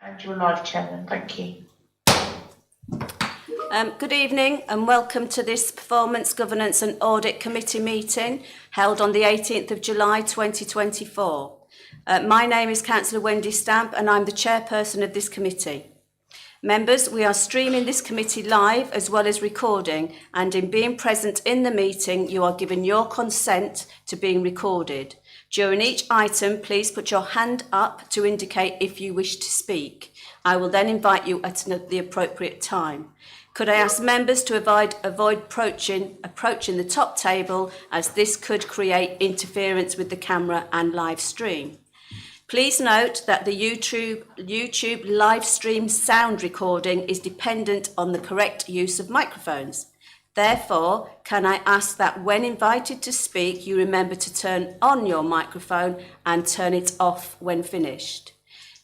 And you're live, Chairman. Thank you. Good evening and welcome to this Performance, Governance and Audit Committee meeting held on the 18th of July 2024. My name is Councillor Wendy Stamp and I'm the Chairperson of this committee. Members, we are streaming this committee live as well as recording, and in being present in the meeting, you are given your consent to being recorded. During each item, please put your hand up to indicate if you wish to speak. I will then invite you at the appropriate time. Could I ask members to avoid approaching the top table, as this could create interference with the camera and live stream. Please note that the YouTube live stream sound recording is dependent on the correct use of microphones. Therefore, can I ask that when invited to speak, you remember to turn on your microphone and turn it off when finished.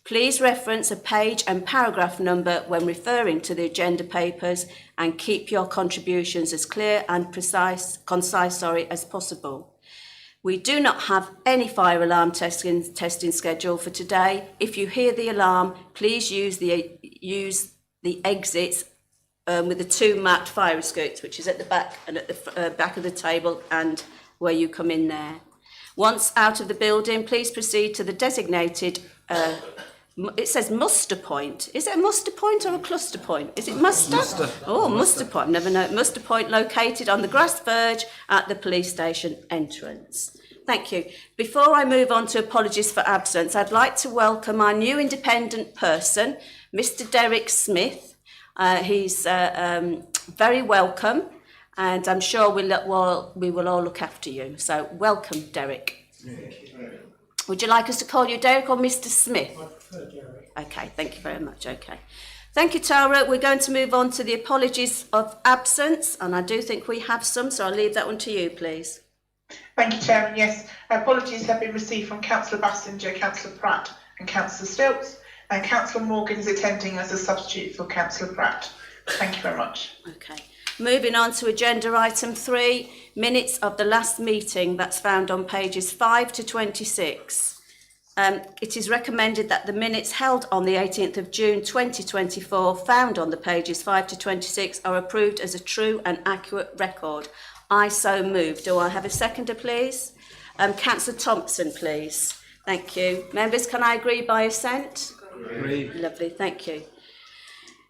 Please reference a page and paragraph number when referring to the agenda papers and keep your contributions as clear and concise as possible. We do not have any fire alarm testing schedule for today. If you hear the alarm, please use the exits with the two marked fire escapes, which is at the back and at the back of the table and where you come in there. Once out of the building, please proceed to the designated it says muster point. Is it a muster point or a cluster point? Is it muster? Muster. Oh, muster point. Never know. Muster point located on the grass verge at the police station entrance. Thank you. Before I move on to apologies for absence, I'd like to welcome our new independent person, Mr. Derek Smith. He's very welcome, and I'm sure we will all look after you. So welcome, Derek. Would you like us to call you Derek or Mr. Smith? I prefer Derek. Okay, thank you very much. Okay. Thank you, Tara. We're going to move on to the apologies of absence, and I do think we have some, so I'll leave that one to you, please. Thank you, Chairman. Yes, apologies have been received from Councillor Bassinger, Councillor Pratt and Councillor Stilts, and Councillor Morgan is attending as a substitute for Councillor Pratt. Thank you very much. Okay. Moving on to agenda item 3, minutes of the last meeting, that's found on pages 5 to 26. It is recommended that the minutes held on the 18th of June 2024, found on the pages 5 to 26, are approved as a true and accurate record. I so move. Do I have a seconder, please? Councillor Thompson, please. Thank you. Members, can I agree by assent? Agree. Lovely, thank you.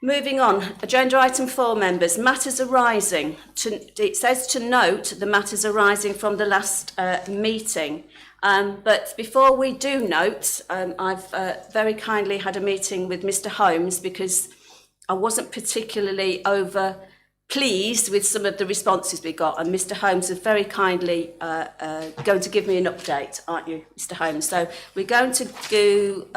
Moving on, agenda item 4, members, matters arising. It says to note the matters arising from the last meeting. But before we do note, I've very kindly had a meeting with Mr. Holmes because I wasn't particularly over pleased with some of the responses we got, and Mr. Holmes is very kindly going to give me an update, aren't you, Mr. Holmes? So we're going to do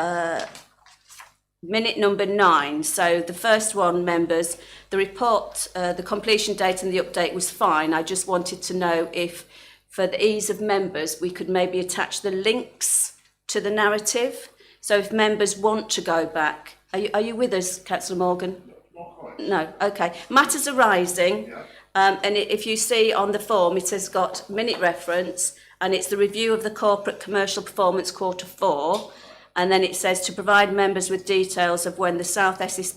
minute number 9. So the first one, members, the report, the completion date and the update was fine. I just wanted to know if, for the ease of members, we could maybe attach the links to the narrative. So if members want to go back, are you with us, Councillor Morgan? Not quite. No, okay. Matters arising, and if you see on the form, it has got minute reference, and it's the review of the corporate commercial performance quarter 4. And then it says to provide members with details of when the South Essex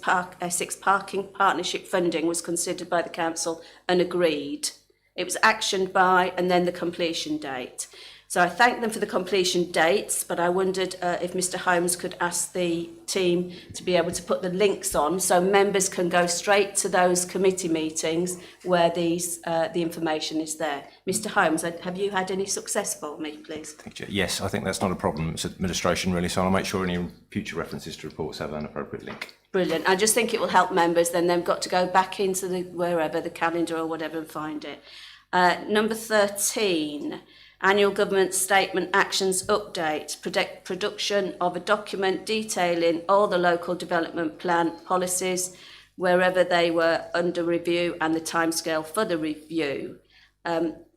Parking Partnership funding was considered by the Council and agreed. It was actioned by, and then the completion date. So I thank them for the completion dates, but I wondered if Mr. Holmes could ask the team to be able to put the links on so members can go straight to those committee meetings where the information is there. Mr. Holmes, have you had any success for me, please? Thank you. Yes, I think that's not a problem. It's administration really, so I'll make sure any future references to reports have an appropriate link. Brilliant. I just think it will help members. Then they've got to go back into the wherever, the calendar or whatever, and find it. Number 13. Annual Government Statement Actions Update, production of a document detailing all the local development plan policies wherever they were under review and the timescale for the review.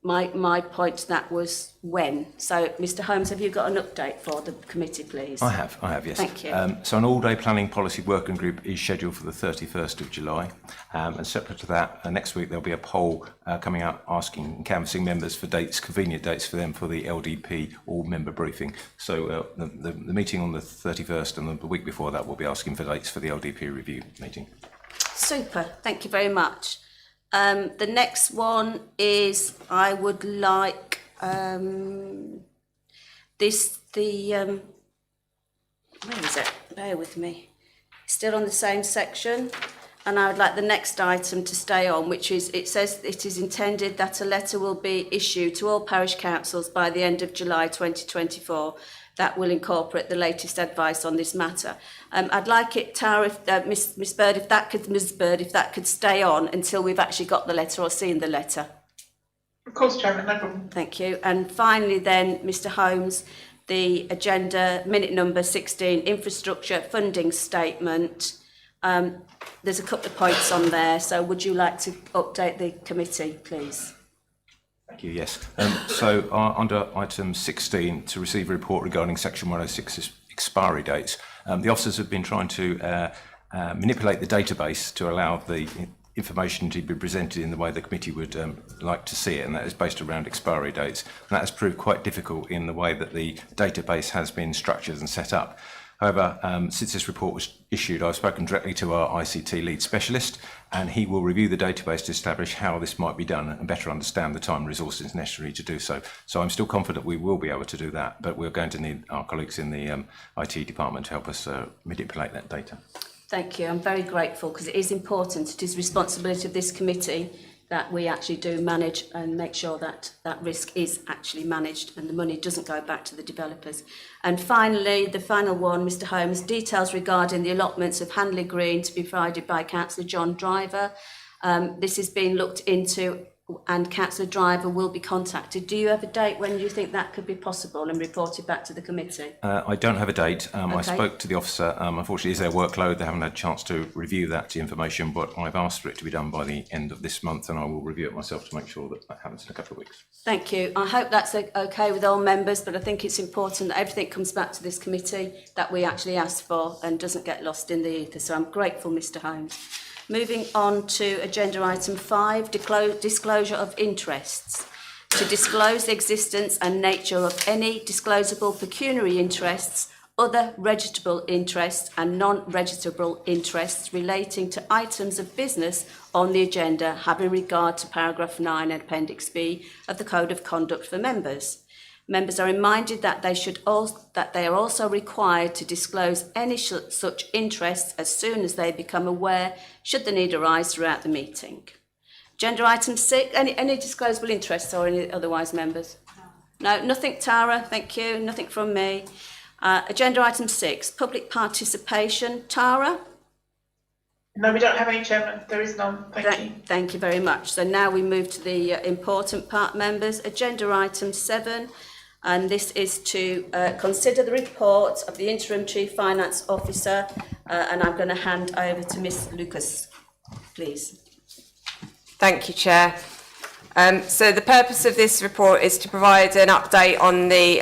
my point to that was when. So, Mr. Holmes, have you got an update for the committee, please? I have, yes. Thank you. So an all-day planning policy working group is scheduled for the 31st of July. And separate to that, next week there'll be a poll coming out asking, canvassing members for dates, convenient dates for them for the LDP all-member briefing. So the meeting on the 31st and the week before that, we'll be asking for dates for the LDP review meeting. Super, thank you very much. The next one is I would like where is it? Bear with me. Still on the same section, and I would like the next item to stay on, which is, it says it is intended that a letter will be issued to all parish councils by the end of July 2024 that will incorporate the latest advice on this matter. I'd like it, Tara, if Ms Bird, if that could stay on until we've actually got the letter or seen the letter. Of course, Chairman, no problem. Thank you. And finally then, Mr Holmes, the agenda, minute number 16, infrastructure funding statement. There's a couple of points on there, so would you like to update the committee, please? Thank you, yes. So under item 16, to receive a report regarding section 106's expiry dates, the officers have been trying to manipulate the database to allow the information to be presented in the way the committee would like to see it, and that is based around expiry dates. And that has proved quite difficult in the way that the database has been structured and set up. However, since this report was issued, I've spoken directly to our ICT lead specialist, and he will review the database to establish how this might be done and better understand the time and resources necessary to do so. So I'm still confident we will be able to do that, but we're going to need our colleagues in the IT department to help us manipulate that data. Thank you. I'm very grateful because it is important. It is responsibility of this committee that we actually do manage and make sure that that risk is actually managed and the money doesn't go back to the developers. And finally, the final one, Mr Holmes, details regarding the allotments of Handley Green to be provided by Councillor John Driver. This is being looked into and Councillor Driver will be contacted. Do you have a date when you think that could be possible and reported back to the committee? I don't have a date. Okay. I spoke to the officer. Unfortunately, it's their workload. They haven't had a chance to review that information, but I've asked for it to be done by the end of this month, and I will review it myself to make sure that that happens in a couple of weeks. Thank you. I hope that's okay with all members, but I think it's important that everything comes back to this committee that we actually asked for and doesn't get lost in the ether. So I'm grateful, Mr Holmes. Moving on to agenda item 5, disclosure of interests. To disclose the existence and nature of any disclosable pecuniary interests, other registrable interests and non-registrable interests relating to items of business on the agenda having regard to paragraph 9 and appendix B of the Code of Conduct for members. Members are reminded that they are also required to disclose any such interests as soon as they become aware, should the need arise throughout the meeting. Agenda item 6, any disclosable interests or any otherwise, members? No, nothing, Tara, thank you, nothing from me. Agenda item 6, public participation. Tara? No, we don't have any, Chairman. There is none. Thank you. Thank you very much. So now we move to the important part, members. Agenda item 7. And this is to consider the report of the Interim Chief Finance Officer, and I'm going to hand over to Ms Lucas, please. Thank you, Chair. So the purpose of this report is to provide an update on the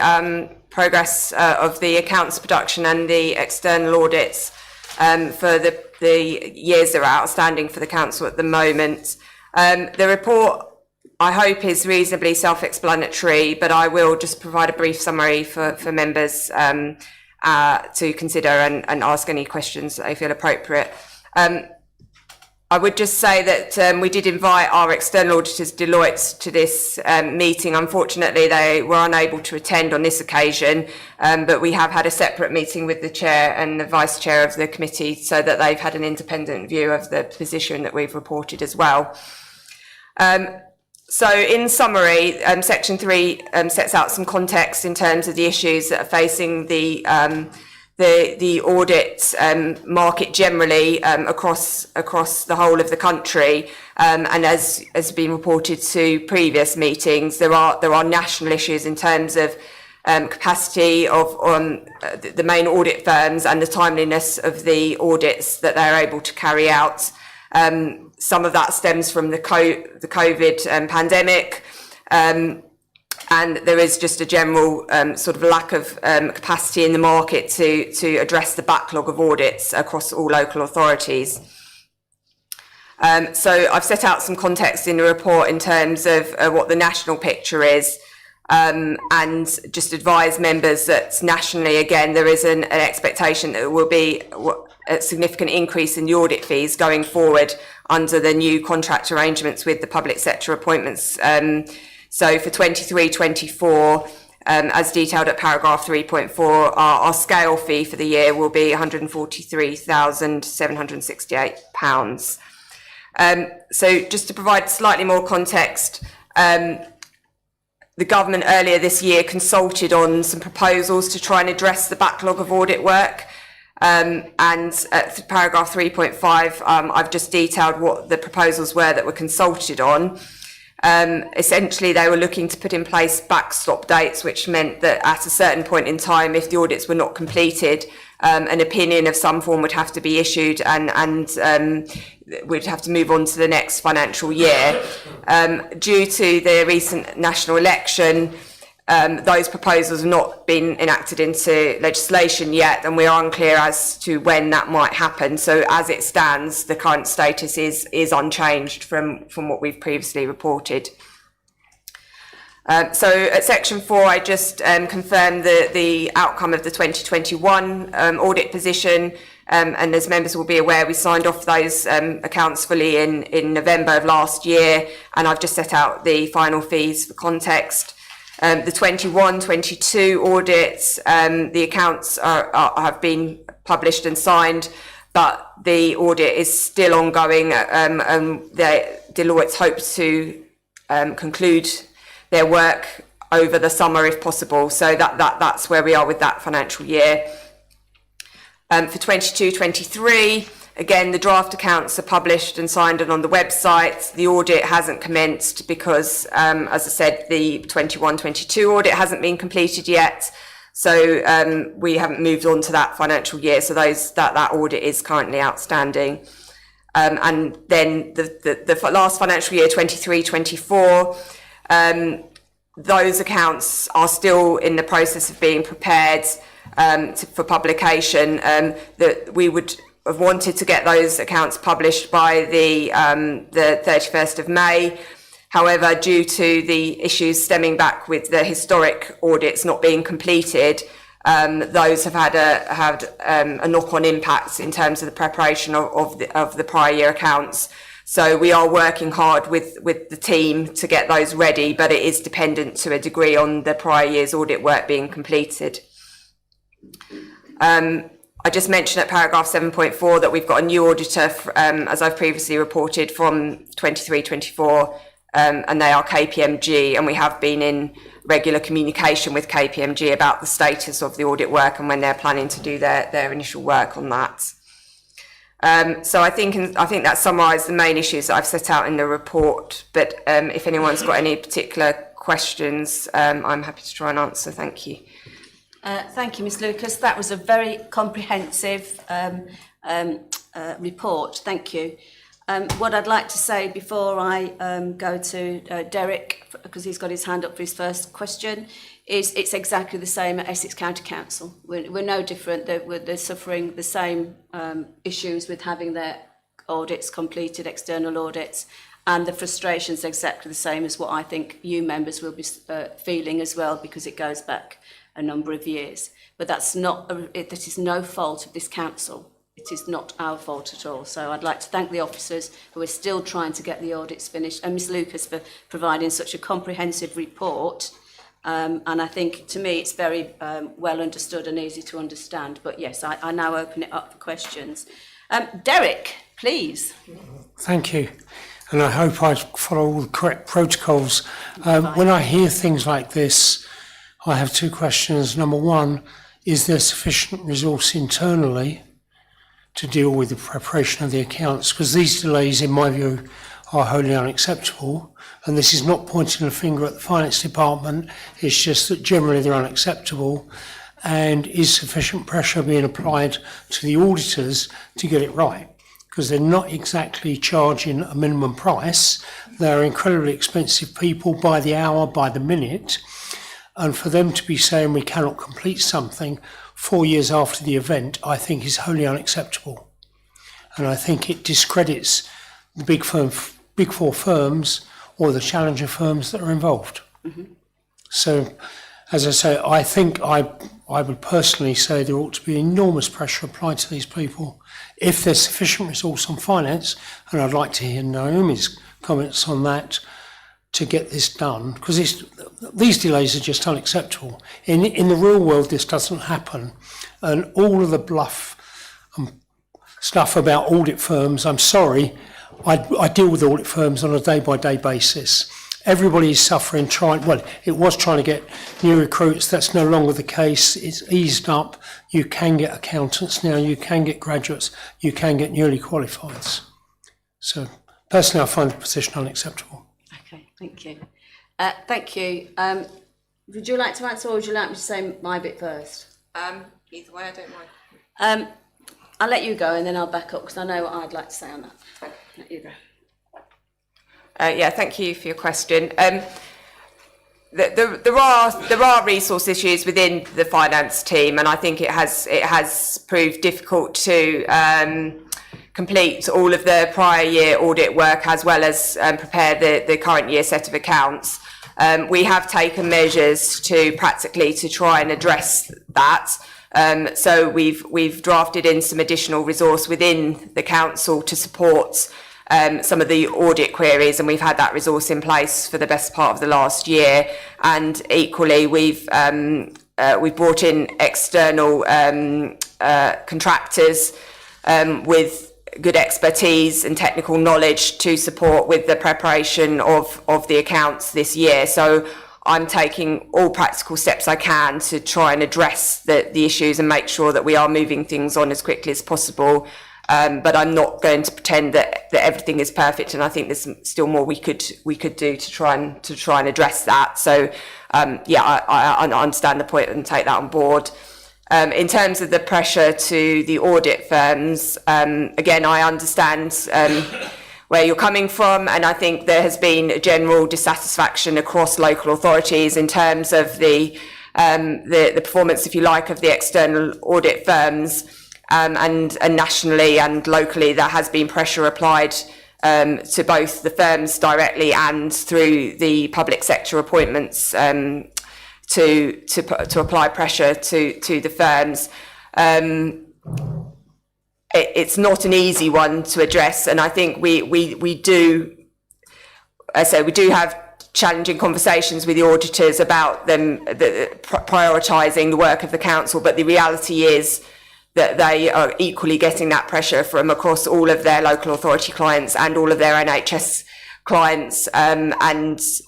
progress of the accounts production and the external audits for the years that are outstanding for the Council at the moment. The report, I hope, is reasonably self-explanatory, but I will just provide a brief summary for members to consider and ask any questions that they feel appropriate. I would just say that we did invite our external auditors, Deloitte, to this meeting. Unfortunately, they were unable to attend on this occasion, but we have had a separate meeting with the Chair and the Vice Chair of the committee so that they've had an independent view of the position that we've reported as well. So in summary, section 3 sets out some context in terms of the issues that are facing the audit market generally across the whole of the country, and as has been reported to previous meetings, there are national issues in terms of capacity of the main audit firms and the timeliness of the audits that they're able to carry out. Some of that stems from the COVID pandemic, And there is just a general sort of lack of capacity in the market to address the backlog of audits across all local authorities. So I've set out some context in the report in terms of what the national picture is, and just advise members that nationally, again, there is an expectation that there will be a significant increase in the audit fees going forward under the new contract arrangements with the public sector appointments. So for 23-24, as detailed at paragraph 3.4, our scale fee for the year will be £143,768. So just to provide slightly more context, the government earlier this year consulted on some proposals to try and address the backlog of audit work. And at paragraph 3.5, I've just detailed what the proposals were that were consulted on. Essentially, they were looking to put in place backstop dates, which meant that at a certain point in time, if the audits were not completed, an opinion of some form would have to be issued and we'd have to move on to the next financial year. Due to the recent national election, those proposals have not been enacted into legislation yet, and we are unclear as to when that might happen. So as it stands, the current status is unchanged from what we've previously reported. So at section 4, I just confirmed the outcome of the 2021 audit position, and as members will be aware, we signed off those accounts fully in November of last year, and I've just set out the final fees for context. The 21-22 audits, the accounts have been published and signed, but the audit is still ongoing. Deloitte hopes to conclude their work over the summer if possible. So that's where we are with that financial year. For 22-23, again, the draft accounts are published and signed and on the website. The audit hasn't commenced because, as I said, the 21-22 audit hasn't been completed yet. So we haven't moved on to that financial year. So that audit is currently outstanding. And then the last financial year, 23-24, those accounts are still in the process of being prepared for publication. That we would have wanted to get those accounts published by the 31st of May. However, due to the issues stemming back with the historic audits not being completed, those have had a knock-on impact in terms of the preparation of the prior year accounts. So we are working hard with the team to get those ready, but it is dependent to a degree on the prior year's audit work being completed. I just mentioned at paragraph 7.4 that we've got a new auditor, as I've previously reported, from 23-24, and they are KPMG, and we have been in regular communication with KPMG about the status of the audit work and when they're planning to do their initial work on that. So I think that summarised the main issues that I've set out in the report, but if anyone's got any particular questions, I'm happy to try and answer. Thank you. Thank you, Ms Lucas. That was a very comprehensive report. Thank you. What I'd like to say before I go to Derek, because he's got his hand up for his first question, is it's exactly the same at Essex County Council. We're no different. They're suffering the same issues with having their audits completed, external audits, and the frustration's exactly the same as what I think you members will be feeling as well, because it goes back a number of years. But that is no fault of this council. It is not our fault at all. So I'd like to thank the officers who are still trying to get the audits finished, and Ms Lucas for providing such a comprehensive report. And I think, to me, it's very well understood and easy to understand. But yes, I now open it up for questions. Derek, please. Thank you. And I hope I follow all the correct protocols. When I hear things like this, I have two questions. Number one, is there sufficient resource internally to deal with the preparation of the accounts? Because these delays, in my view, are wholly unacceptable. And this is not pointing a finger at the finance department. It's just that generally they're unacceptable. And is sufficient pressure being applied to the auditors to get it right? because they're not exactly charging a minimum price. They're incredibly expensive people by the hour, by the minute. And for them to be saying we cannot complete something 4 years after the event, I think is wholly unacceptable. And I think it discredits the big four firms or the challenger firms that are involved. Mm-hmm. So, as I say, I think I would personally say there ought to be enormous pressure applied to these people if there's sufficient resource on finance, and I'd like to hear Naomi's comments on that, to get this done, because these delays are just unacceptable. In the real world, this doesn't happen, and all of the bluff stuff about audit firms, I'm sorry, I deal with audit firms on a day-by-day basis. Everybody is suffering, it was trying to get new recruits, that's no longer the case, it's eased up, you can get accountants now, you can get graduates, you can get newly qualifieds. So, personally, I find the position unacceptable. Okay, thank you. Thank you. Would you like to answer, or would you like me to say my bit first? Either way, I don't mind. I'll let you go and then I'll back up because I know what I'd like to say on that. Okay. Let you go. Thank you for your question. There are resource issues within the finance team, and I think it has proved difficult to complete all of the prior year audit work as well as prepare the current year set of accounts. We have taken measures to try and address that. So we've drafted in some additional resource within the council to support some of the audit queries, and we've had that resource in place for the best part of the last year. And equally, we've brought in external contractors with good expertise and technical knowledge to support with the preparation of the accounts this year. So I'm taking all practical steps I can to try and address the issues and make sure that we are moving things on as quickly as possible. But I'm not going to pretend that everything is perfect, and I think there's still more we could do to try and address that. So I understand the point and take that on board. In terms of the pressure to the audit firms, again, I understand where you're coming from, and I think there has been a general dissatisfaction across local authorities in terms of the performance, if you like, of the external audit firms. And nationally and locally, there has been pressure applied to both the firms directly and through the public sector appointments to apply pressure to the firms. It's not an easy one to address, and I think we do have challenging conversations with the auditors about them prioritising the work of the council, but the reality is that they are equally getting that pressure from across all of their local authority clients and all of their NHS clients, and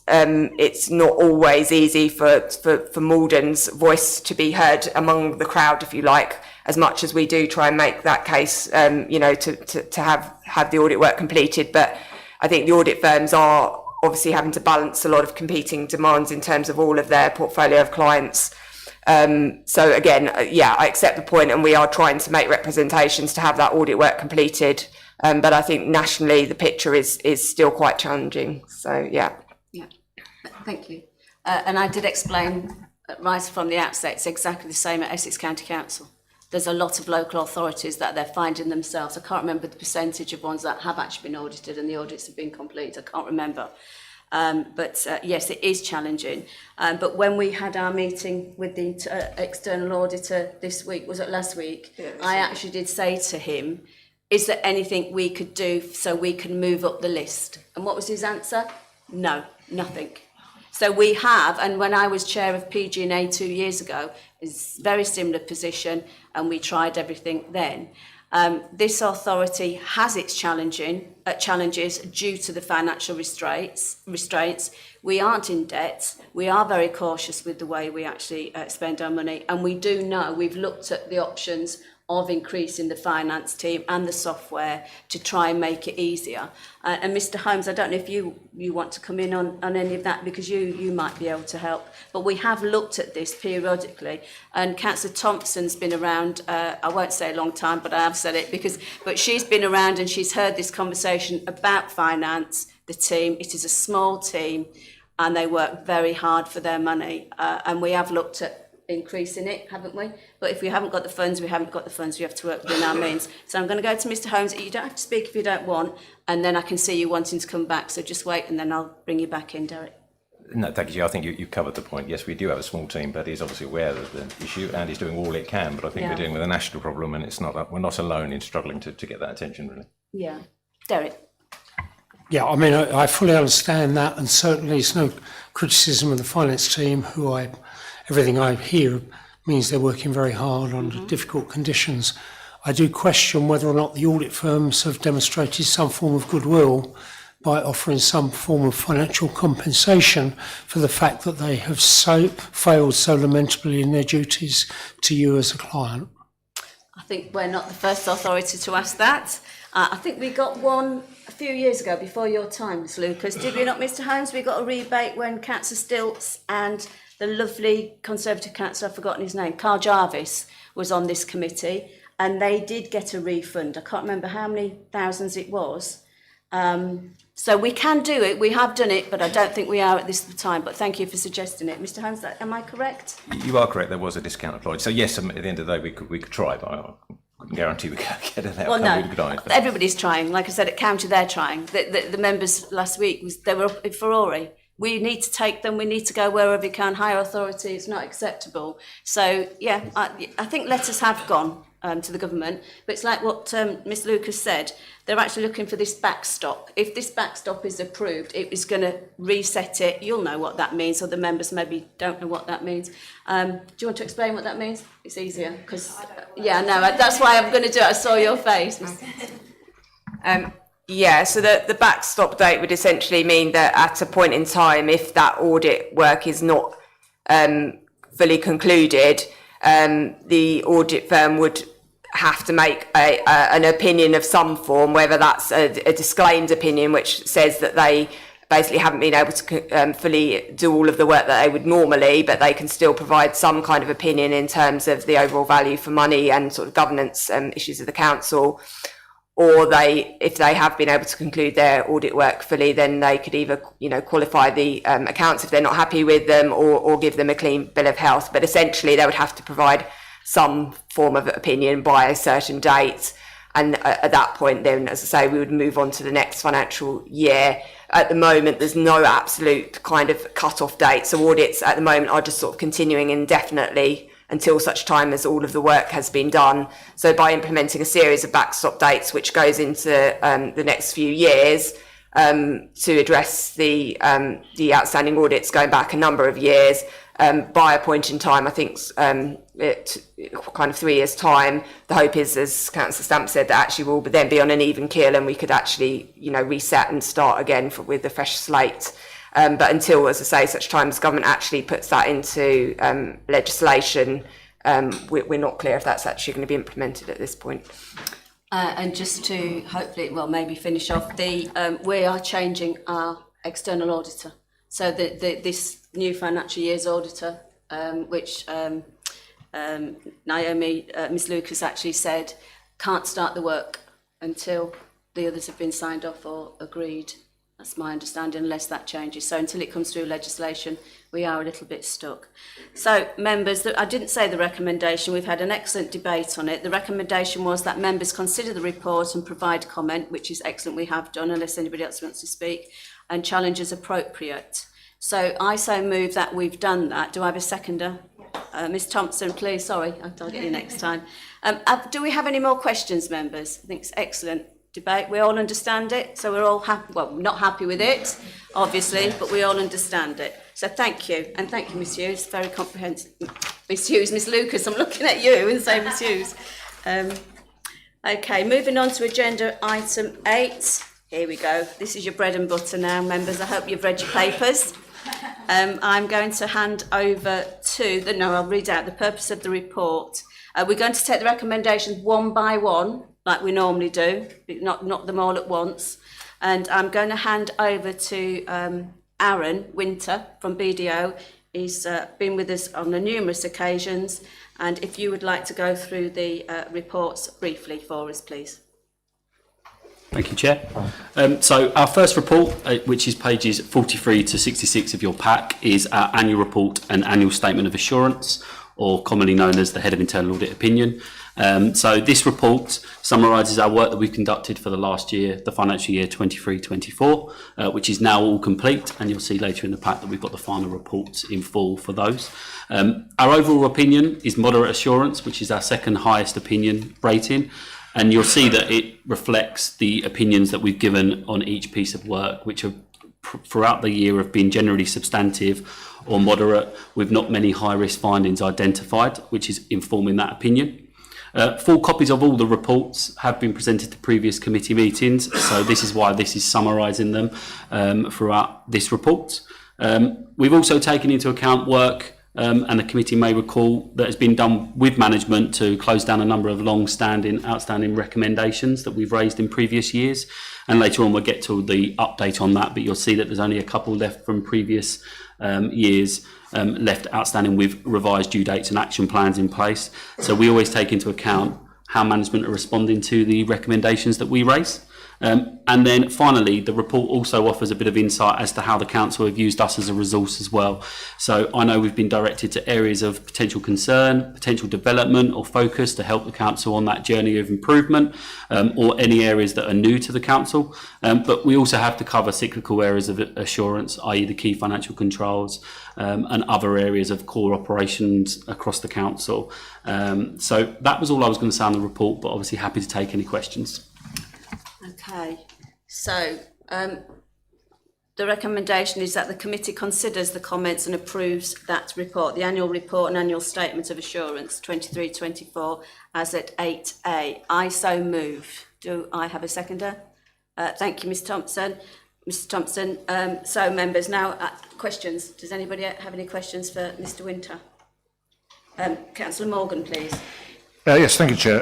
it's not always easy for Maldon's voice to be heard among the crowd, if you like, as much as we do try and make that case, to have the audit work completed. But I think the audit firms are obviously having to balance a lot of competing demands in terms of all of their portfolio of clients. So again, I accept the point, and we are trying to make representations to have that audit work completed. But I think nationally the picture is still quite challenging. So yeah. Yeah, thank you. And I did explain right from the outset, it's exactly the same at Essex County Council. There's a lot of local authorities that they're finding themselves. I can't remember the percentage of ones that have actually been audited and the audits have been complete. I can't remember. But yes, it is challenging. But when we had our meeting with the external auditor this week, was it last week? Yeah, I actually did say to him, is there anything we could do so we can move up the list? And what was his answer? No, nothing. So we have, and when I was chair of PG&A 2 years ago, it's a very similar position, and we tried everything then. This authority has its challenges due to the financial restraints. We aren't in debt. We are very cautious with the way we actually spend our money. And we do know, we've looked at the options of increasing the finance team and the software to try and make it easier. And Mr Holmes, I don't know if you want to come in on any of that, because you might be able to help. But we have looked at this periodically, and Councillor Thompson's been around, I won't say a long time, but I have said it, but she's been around and she's heard this conversation about finance, the team. It is a small team and they work very hard for their money. And we have looked at increasing it, haven't we? But if we haven't got the funds, we haven't got the funds. We have to work within our means. So I'm going to go to Mr Holmes. You don't have to speak if you don't want, and then I can see you wanting to come back. So just wait, and then I'll bring you back in, Derek. No, thank you. I think you covered the point. Yes, we do have a small team, but he's obviously aware of the issue and he's doing all it can. But I think we're dealing with a national problem, and it's not we're not alone in struggling to get that attention, really. Yeah. Derek. Yeah, I mean, I fully understand that, and certainly it's no criticism of the finance team, everything I hear means they're working very hard under difficult conditions. I do question whether or not the audit firms have demonstrated some form of goodwill by offering some form of financial compensation for the fact that they have failed so lamentably in their duties to you as a client. I think we're not the first authority to ask that. I think we got one a few years ago, before your time, Ms Lucas. Did we not, Mr Holmes? We got a rebate when Councillor Stilts and the lovely Conservative councillor, I've forgotten his name, Carl Jarvis, was on this committee, and they did get a refund. I can't remember how many thousands it was. So we can do it, we have done it, but I don't think we are at this time. But thank you for suggesting it. Mr Holmes, am I correct? You are correct, there was a discount applied. So yes, at the end of the day, we could try, but I couldn't guarantee we could get an outcome. Well, no, everybody's trying. Like I said, at county, they're trying. The members last week, they were up in Ferrari. We need to take them, we need to go wherever we can. Higher authority, it's not acceptable. So, yeah, I think letters have gone to the government, but it's like what Ms Lucas said, they're actually looking for this backstop. If this backstop is approved, it is going to reset it. You'll know what that means, or the members maybe don't know what that means. Do you want to explain what that means? It's easier, because, yeah, no, that's why I'm going to do it. I saw your face. Yeah, so the backstop date would essentially mean that at a point in time, if that audit work is not fully concluded, the audit firm would have to make an opinion of some form, whether that's a disclaimed opinion, which says that they basically haven't been able to fully do all of the work that they would normally, but they can still provide some kind of opinion in terms of the overall value for money and sort of governance issues of the council. Or if they have been able to conclude their audit work fully, then they could either, qualify the accounts if they're not happy with them, or give them a clean bill of health. But essentially, they would have to provide some form of opinion by a certain date. And at that point, then, as I say, we would move on to the next financial year. At the moment, there's no absolute kind of cut-off date. So audits at the moment are just sort of continuing indefinitely until such time as all of the work has been done. So by implementing a series of backstop dates, which goes into the next few years, to address the outstanding audits going back a number of years, by a point in time, I think kind of 3 years' time, the hope is, as Councillor Stamp said, that actually we'll then be on an even keel and we could actually, reset and start again with a fresh slate. But until, as I say, such time as government actually puts that into legislation, we're not clear if that's actually going to be implemented at this point. And just to hopefully, maybe finish off, we are changing our external auditor. So this new financial year's auditor, which Naomi, Ms Lucas actually said, can't start the work until the others have been signed off or agreed. That's my understanding, unless that changes. So until it comes through legislation, we are a little bit stuck. So members, I didn't say the recommendation. We've had an excellent debate on it. The recommendation was that members consider the report and provide comment, which is excellent. We have done, unless anybody else wants to speak, and challenge as appropriate. So I so move that we've done that. Do I have a seconder? Ms Thompson, please. Sorry, I'll get you next time. Do we have any more questions, members? I think it's excellent debate. We all understand it, so we're all happy. Well, not happy with it, obviously, but we all understand it. So thank you, and thank you, Ms Hughes. Very comprehensive. Ms Hughes, Ms Lucas, I'm looking at you and saying Ms Hughes. Okay, moving on to agenda item 8. Here we go. This is your bread and butter now, members. I hope you've read your papers. I'm going to hand over to I'll read out the purpose of the report. We're going to take the recommendations one by one, like we normally do, not them all at once. And I'm going to hand over to Aaron Winter from BDO. He's been with us on numerous occasions. And if you would like to go through the reports briefly for us, please. Thank you, Chair. So our first report, which is pages 43 to 66 of your pack, is our annual report and annual statement of assurance, or commonly known as the Head of Internal Audit Opinion. So this report summarises our work that we've conducted for the last year, the financial year 23-24, which is now all complete, and you'll see later in the pack that we've got the final reports in full for those. Our overall opinion is moderate assurance, which is our second highest opinion rating, and you'll see that it reflects the opinions that we've given on each piece of work, which have throughout the year have been generally substantive or moderate, with not many high-risk findings identified, which is informing that opinion. Full copies of all the reports have been presented to previous committee meetings, so this is why this is summarising them throughout this report. We've also taken into account work, and the committee may recall, that has been done with management to close down a number of outstanding recommendations that we've raised in previous years. And later on we'll get to the update on that, but you'll see that there's only a couple left from previous years left outstanding with revised due dates and action plans in place. So we always take into account how management are responding to the recommendations that we raise. And then finally, the report also offers a bit of insight as to how the council have used us as a resource as well. So I know we've been directed to areas of potential concern, potential development or focus to help the council on that journey of improvement, or any areas that are new to the council. But we also have to cover cyclical areas of assurance, i.e. the key financial controls, and other areas of core operations across the council. So that was all I was going to say on the report, but obviously happy to take any questions. Okay, so the recommendation is that the committee considers the comments and approves that report, the annual report and annual statement of assurance 23-24 as at 8A. I so move. Do I have a seconder? Thank you, Ms Thompson. Mr Thompson. So members, now questions. Does anybody have any questions for Mr Winter? Councillor Morgan, please. Yes, thank you, Chair.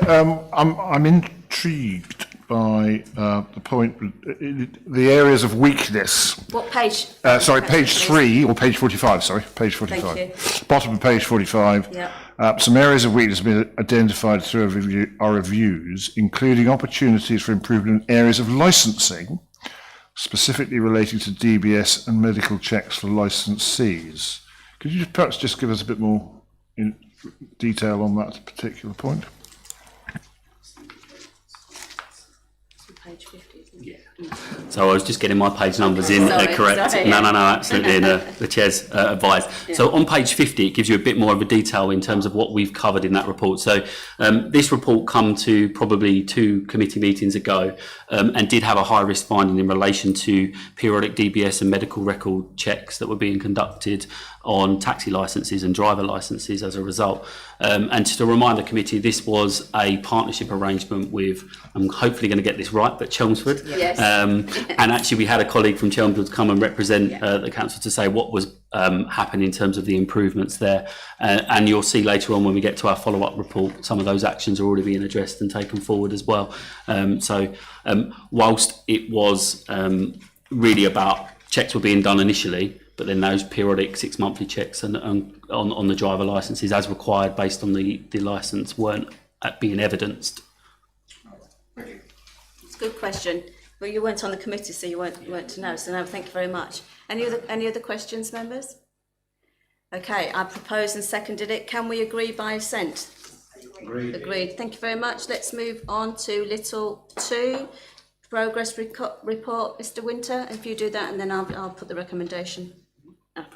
I'm intrigued by the point, the areas of weakness. What page? Sorry, page 3 or page 45. Sorry, page 45. Thank you. Bottom of page 45. Yeah. Some areas of weakness have been identified through our reviews, including opportunities for improvement in areas of licensing, specifically relating to DBS and medical checks for licensees. Could you perhaps just give us a bit more detail on that particular point? Page 50, isn't it? Yeah. So I was just getting my page numbers in correct. Sorry, No, yeah. absolutely. The Chair's advised. Yeah. So on page 50, it gives you a bit more of a detail in terms of what we've covered in that report. So this report come to probably 2 committee meetings ago, and did have a high risk finding in relation to periodic DBS and medical record checks that were being conducted on taxi licences and driver licences as a result. And to remind the committee, this was a partnership arrangement with, I'm hopefully going to get this right, but Chelmsford. Yes. And actually we had a colleague from Chelmsford come and represent the council to say what was happening in terms of the improvements there. And you'll see later on when we get to our follow-up report, some of those actions are already being addressed and taken forward as well. So whilst it was really about checks were being done initially, but then those periodic 6-monthly checks and on the driver licences as required based on the licence weren't being evidenced. It's a good question. Well, you weren't on the committee, so you weren't to know. So no, thank you very much. Any other questions, members? Okay, I proposed and seconded it. Can we agree by assent? Agreed. Thank you very much. Let's move on to little 2, progress report, Mr Winter. If you do that, and then I'll put the recommendation.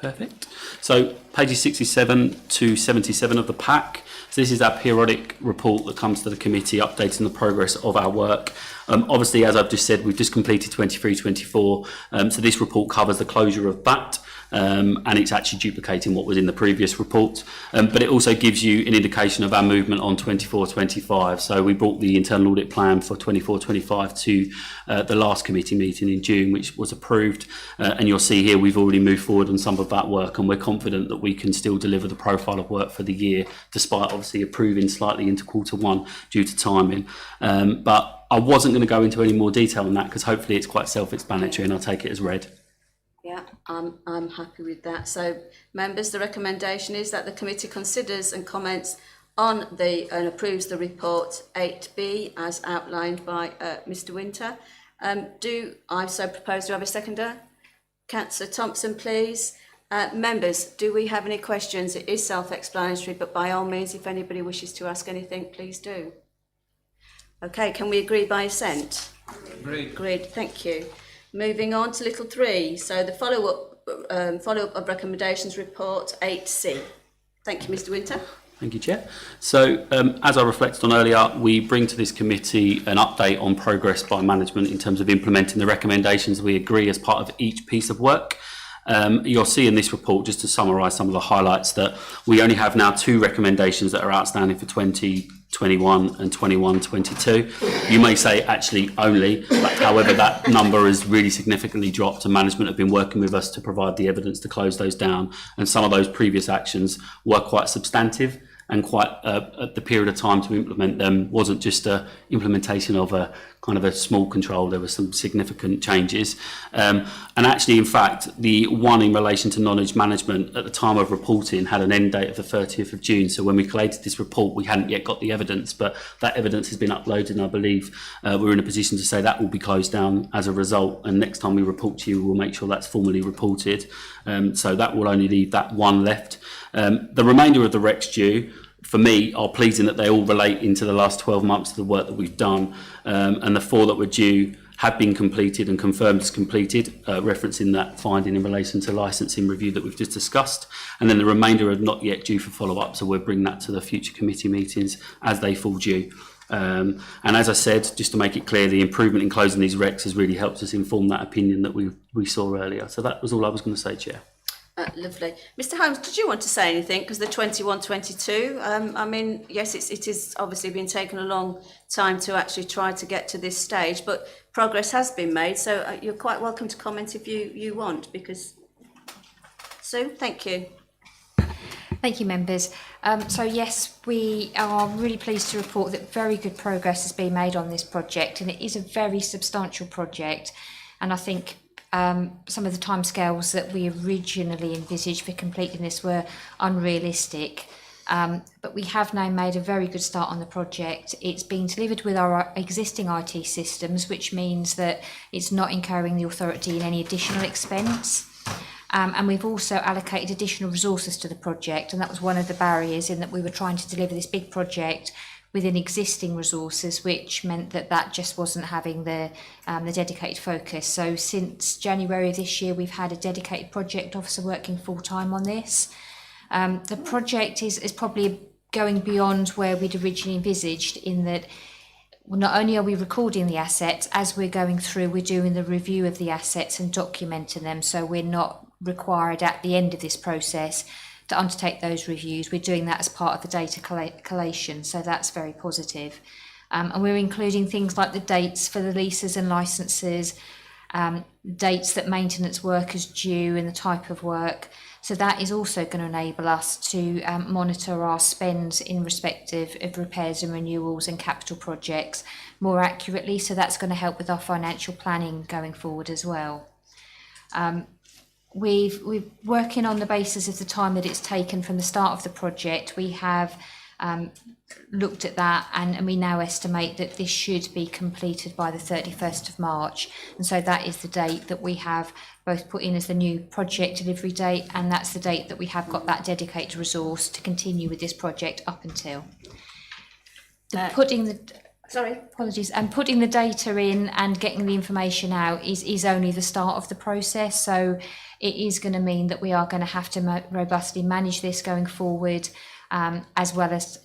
Perfect. So pages 67 to 77 of the pack. So this is our periodic report that comes to the committee updating the progress of our work. Obviously, as I've just said, we've just completed 23-24. So this report covers the closure of that. and it's actually duplicating what was in the previous report. But it also gives you an indication of our movement on 24-25. So we brought the internal audit plan for 24-25 to the last committee meeting in June, which was approved. And you'll see here we've already moved forward on some of that work, and we're confident that we can still deliver the profile of work for the year, despite obviously approving slightly into Q1 due to timing. But I wasn't going to go into any more detail on that because hopefully it's quite self-explanatory, and I'll take it as read. Yeah, I'm happy with that. So, members, the recommendation is that the committee considers and comments on and approves the report 8B as outlined by Mr. Winter. Do I so propose to have a seconder? Councillor Thompson, please. Members, do we have any questions? It is self-explanatory, but by all means, if anybody wishes to ask anything, please do. Okay, can we agree by assent? Agreed, thank you. Moving on to little 3, so the follow-up of recommendations report 8C. Thank you, Mr. Winter. Thank you, Chair. So, as I reflected on earlier, we bring to this committee an update on progress by management in terms of implementing the recommendations we agree as part of each piece of work. You'll see in this report, just to summarise some of the highlights, that we only have now 2 recommendations that are outstanding for 2021 and 21-22. You may say actually only, but however that number has really significantly dropped, and management have been working with us to provide the evidence to close those down, and some of those previous actions were quite substantive, and quite the period of time to implement them wasn't just a implementation of a kind of a small control. There were some significant changes, and actually in fact the one in relation to knowledge management at the time of reporting had an end date of the 30th of June. So when we collated this report we hadn't yet got the evidence, but that evidence has been uploaded, and I believe we're in a position to say that will be closed down as a result, and next time we report to you we'll make sure that's formally reported. So that will only leave that one left. The remainder of the recs due, for me, are pleasing that they all relate into the last 12 months of the work that we've done, and the 4 that were due have been completed and confirmed as completed, referencing that finding in relation to licensing review that we've just discussed, and then the remainder are not yet due for follow-up, so we'll bring that to the future committee meetings as they fall due. And as I said, just to make it clear, the improvement in closing these recs has really helped us inform that opinion that we saw earlier. So that was all I was going to say, Chair. Lovely. Mr. Holmes, did you want to say anything? Because the 21-22, I mean, yes, it is obviously been taken a long time to actually try to get to this stage, but progress has been made. So you're quite welcome to comment if you want, because... Sue, thank you. Thank you, members. So yes, we are really pleased to report that very good progress has been made on this project, and it is a very substantial project. And I think some of the timescales that we originally envisaged for completing this were unrealistic. But we have now made a very good start on the project. It's been delivered with our existing IT systems, which means that it's not incurring the authority in any additional expense. And we've also allocated additional resources to the project, and that was one of the barriers, in that we were trying to deliver this big project within existing resources, which meant that that just wasn't having the dedicated focus. So since January of this year, we've had a dedicated project officer working full-time on this. The project is probably going beyond where we'd originally envisaged, in that not only are we recording the assets, as we're going through, we're doing the review of the assets and documenting them, so we're not required at the end of this process to undertake those reviews. We're doing that as part of the data collation, so that's very positive. And we're including things like the dates for the leases and licenses, dates that maintenance work is due and the type of work. So that is also going to enable us to monitor our spends in respect of repairs and renewals and capital projects more accurately. So that's going to help with our financial planning going forward as well. We're working on the basis of the time that it's taken from the start of the project. We have looked at that, and we now estimate that this should be completed by the 31st of March. And so that is the date that we have both put in as the new project delivery date, and that's the date that we have got that dedicated resource to continue with this project up until. Putting the data in and getting the information out is only the start of the process. So it is going to mean that we are going to have to robustly manage this going forward, as well as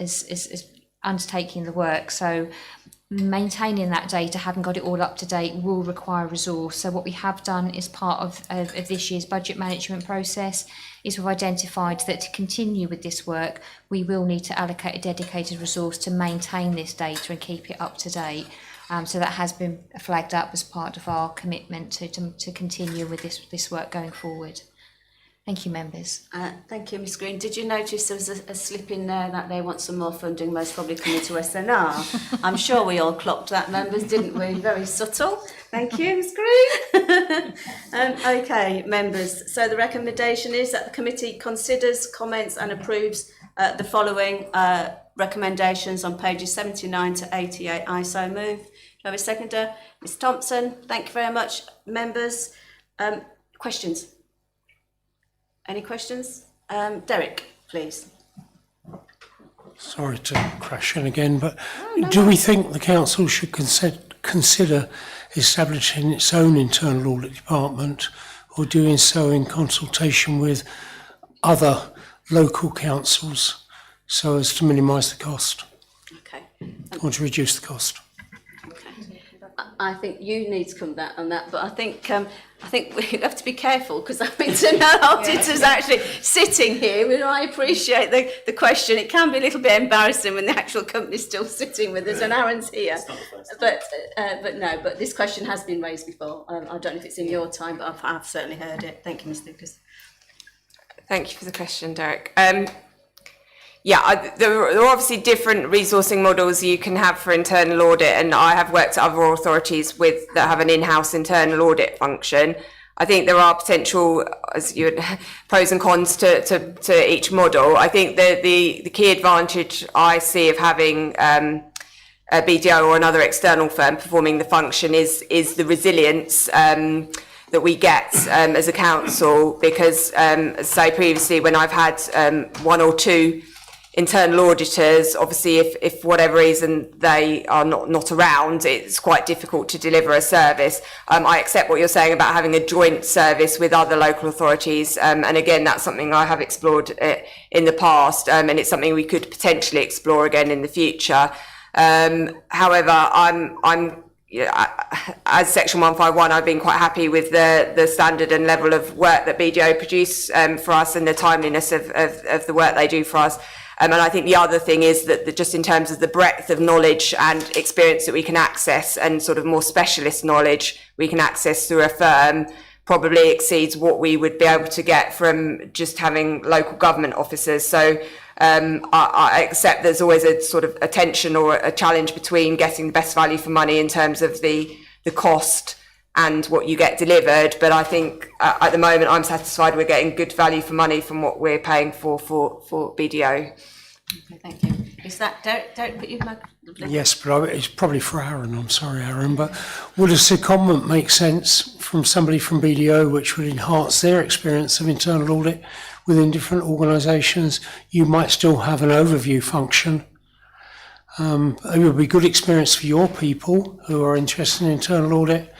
undertaking the work. So maintaining that data, having got it all up to date, will require resource. So what we have done as part of this year's budget management process is we've identified that to continue with this work, we will need to allocate a dedicated resource to maintain this data and keep it up to date. So that has been flagged up as part of our commitment to continue with this work going forward. Thank you, members. Thank you, Ms Green. Did you notice there was a slip in there that they want some more funding, most probably coming to SNR? I'm sure we all clocked that, members, didn't we? Very subtle. Thank you, Ms Green. Okay, members. So the recommendation is that the committee considers, comments and approves the following recommendations on pages 79 to 88. I so move. Do I have a seconder? Ms Thompson. Thank you very much, members. Questions? Any questions? Derek, please. Sorry to crash in again, but do we think the council should consider establishing its own internal audit department, or doing so in consultation with other local councils so as to minimise the cost Okay. or to reduce the cost? I think you need to come back on that, but I think we have to be careful because our internal auditor's actually sitting here, and I appreciate the question. It can be a little bit embarrassing when the actual company's still sitting with us and Aaron's here. But this question has been raised before. I don't know if it's in your time, but I've certainly heard it. Thank you, Ms Lucas. Thank you for the question, Derek. There are obviously different resourcing models you can have for internal audit, and I have worked at other authorities that have an in-house internal audit function. I think there are potential pros and cons to each model. I think the key advantage I see of having a BDO or another external firm performing the function is the resilience that we get as a council, because as I say previously, when I've had one or two internal auditors, obviously if for whatever reason they are not around, it's quite difficult to deliver a service. I accept what you're saying about having a joint service with other local authorities, and again that's something I have explored in the past, and it's something we could potentially explore again in the future. However, I'm as Section 151, I've been quite happy with the standard and level of work that BDO produce for us, and the timeliness of the work they do for us. And I think the other thing is that just in terms of the breadth of knowledge and experience that we can access, and sort of more specialist knowledge we can access through a firm, probably exceeds what we would be able to get from just having local government officers. So I accept there's always a sort of a tension or a challenge between getting the best value for money in terms of the cost and what you get delivered, but I think at the moment I'm satisfied we're getting good value for money from what we're paying for BDO. Okay, thank you. Is that Derek put you back? Yes, but it's probably for Aaron. I'm sorry, Aaron, but would a secondment make sense from somebody from BDO, which would enhance their experience of internal audit within different organisations? You might still have an overview function. It would be good experience for your people who are interested in internal audit,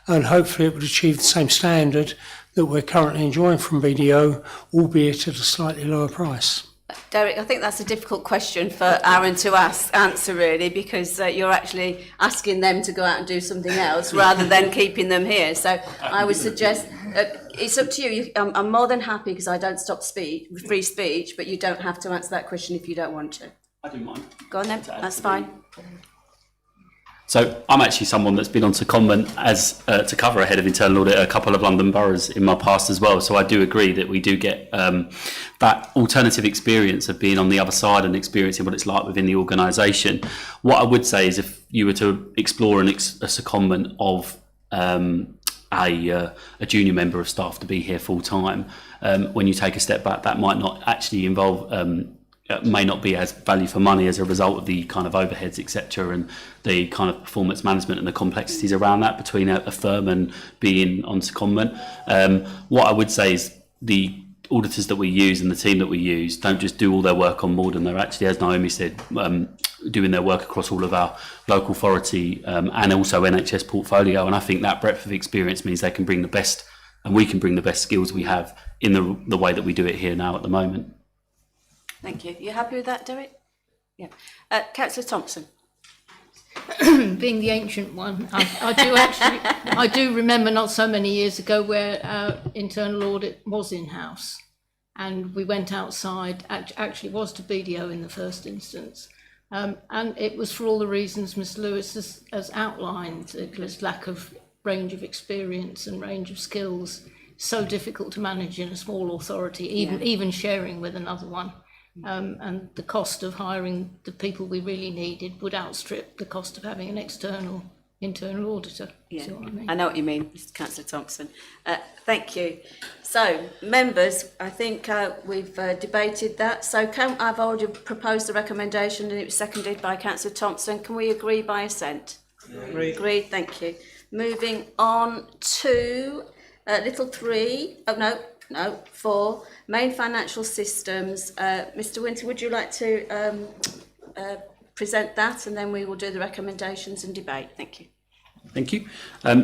and hopefully it would achieve the same standard that we're currently enjoying from BDO, albeit at a slightly lower price. Derek, I think that's a difficult question for Aaron to answer really, because you're actually asking them to go out and do something else rather than keeping them here. So I would suggest it's up to you. I'm more than happy, because I don't stop free speech, but you don't have to answer that question if you don't want to. I do mind. Go on then, that's fine. So I'm actually someone that's been on secondment as to cover a head of internal audit at a couple of London boroughs in my past as well. So I do agree that we do get that alternative experience of being on the other side and experiencing what it's like within the organisation. What I would say is, if you were to explore a secondment of a junior member of staff to be here full time, when you take a step back, that might not actually involve may not be as value for money as a result of the kind of overheads, etc., and the kind of performance management and the complexities around that between a firm and being on secondment. What I would say is the auditors that we use and the team that we use don't just do all their work on Maldon. They're actually, as Naomi said, doing their work across all of our local authority and also NHS portfolio. And I think that breadth of experience means they can bring the best, and we can bring the best skills we have in the way that we do it here now at the moment. Thank you. You happy with that, Derek? Yeah. Councillor Thompson. being the ancient one, I do remember not so many years ago where our internal audit was in-house, and we went outside, actually was to BDO in the first instance, and it was for all the reasons Ms Lewis has outlined. It was lack of range of experience and range of skills, so difficult to manage in a small authority, even sharing with another one. And the cost of hiring the people we really needed would outstrip the cost of having an internal auditor. Yeah, See what I mean? I know what you mean, Mr. Councillor Thompson. Thank you. So, members, I think we've debated that. So, I've already proposed the recommendation and it was seconded by Councillor Thompson. Can we agree by assent? Agreed. Agreed, thank you. Moving on to little 3. Oh, no, 4. Main financial systems. Mr. Winter, would you like to present that, and then we will do the recommendations and debate. Thank you. Thank you.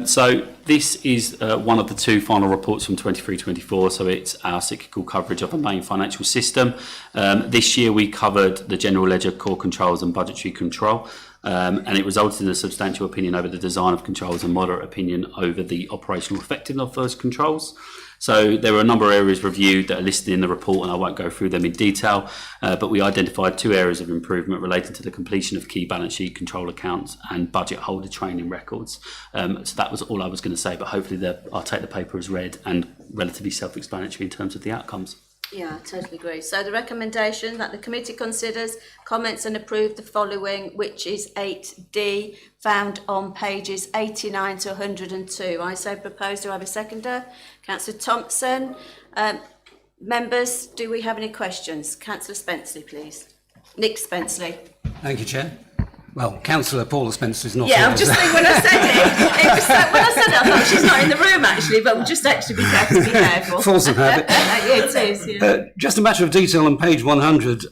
So this is one of the 2 final reports from 23-24. So it's our cyclical coverage of a main financial system. This year we covered the general ledger, core controls and budgetary control. And it resulted in a substantial opinion over the design of controls and moderate opinion over the operational effectiveness of those controls. So there were a number of areas reviewed that are listed in the report, and I won't go through them in detail, but we identified 2 areas of improvement relating to the completion of key balance sheet control accounts and budget holder training records. So that was all I was going to say, but hopefully I'll take the paper as read and relatively self-explanatory in terms of the outcomes. Yeah, I totally agree. So the recommendation that the committee considers, comments and approve the following, which is 8D, found on pages 89 to 102. I so propose. Do I have a seconder? Councillor Thompson. Members, do we have any questions? Councillor Spenceley, please. Nick Spenceley. Thank you, Chair. Well, Councillor Paula Spencer is not Yeah, here. I'm just thinking when I said it was like, when I said it, I thought she's not in the room actually, but we'll just actually be careful. Force of habit. Yeah, it is, yeah. Just a matter of detail on page 100,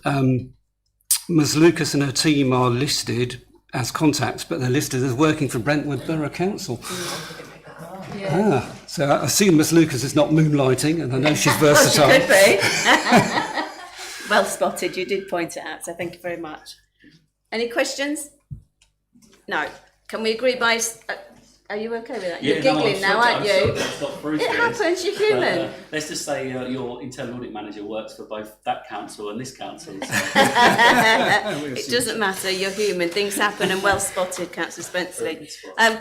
Ms Lucas and her team are listed as contacts, but they're listed as working for Brentwood Borough Council. Yeah. So I see Ms Lucas is not moonlighting, and I know she's versatile. Well, she could be. Well spotted, you did point it out, so thank you very much. Any questions? No. Can we agree by... are you okay with that? You're giggling now, aren't you? It happens, you're human. Let's just say your internal audit manager works for both that council and this council. So. It doesn't matter, you're human. Things happen, and well spotted, Councillor Spenceley.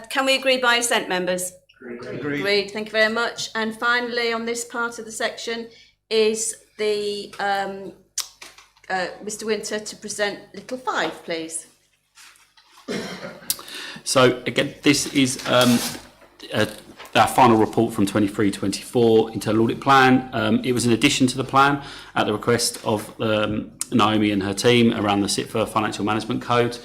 Can we agree by assent, members? Agreed. Thank you very much. And finally, on this part of the section is the... Mr Winter to present little 5, please. So again, this is our final report from 23-24 internal audit plan. It was an addition to the plan at the request of Naomi and her team around the SITFA Financial Management Code.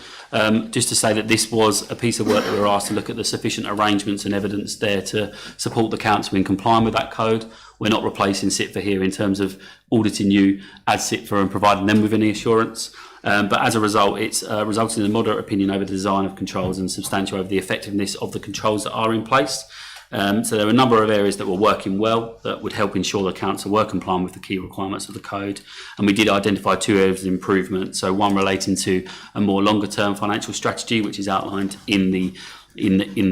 Just to say that this was a piece of work that we were asked to look at the sufficient arrangements and evidence there to support the council in complying with that code. We're not replacing SITFA here in terms of auditing you as SITFA and providing them with any assurance. But as a result, it's resulted in a moderate opinion over the design of controls and substantial over the effectiveness of the controls that are in place. So there were a number of areas that were working well that would help ensure the council were complying with the key requirements of the code. And we did identify 2 areas of improvement. So one relating to a more longer term financial strategy, which is outlined in the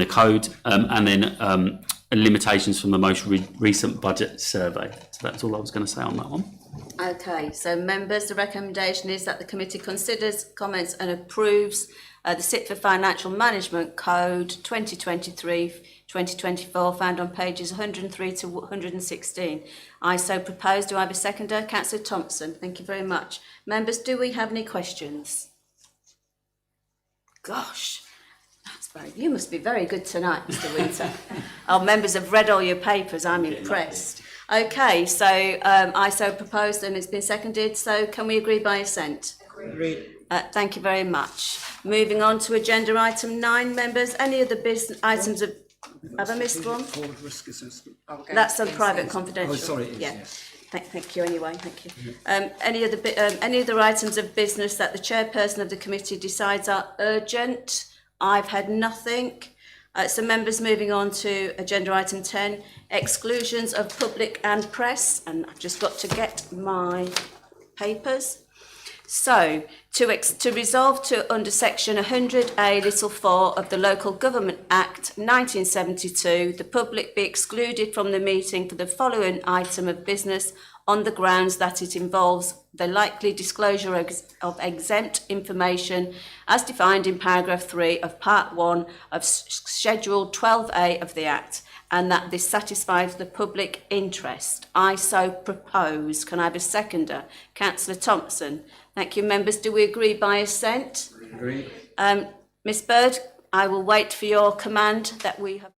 code, and then limitations from the most recent budget survey. So that's all I was going to say on that one. Okay, so members, the recommendation is that the committee considers, comments and approves the SITFA Financial Management Code 2023-2024 found on pages 103 to 116. I so propose. Do I have a seconder? Councillor Thompson. Thank you very much. Members, do we have any questions? Gosh. You must be very good tonight, Mr Winter. Our members have read all your papers. I'm impressed. Okay, so I so proposed and it's been seconded. So can we agree by assent? Agreed. Thank you very much. Moving on to agenda item 9, members. Any other business other have I missed one? Forward risk assessment. That's on private confidential. Oh, sorry. It is, yeah. Yes. Thank you anyway, thank you. Any other items of business that the chairperson of the committee decides are urgent? I've had nothing. So members, moving on to agenda item 10, exclusions of public and press, and I've just got to get my papers. So, to resolve to under section 100A little 4 of the Local Government Act 1972, the public be excluded from the meeting for the following item of business on the grounds that it involves the likely disclosure of exempt information as defined in paragraph 3 of part 1 of schedule 12A of the Act, and that this satisfies the public interest. I so propose. Can I have a seconder? Councillor Thompson. Thank you, members. Do we agree by assent? Agreed. Miss Bird, I will wait for your command that we have.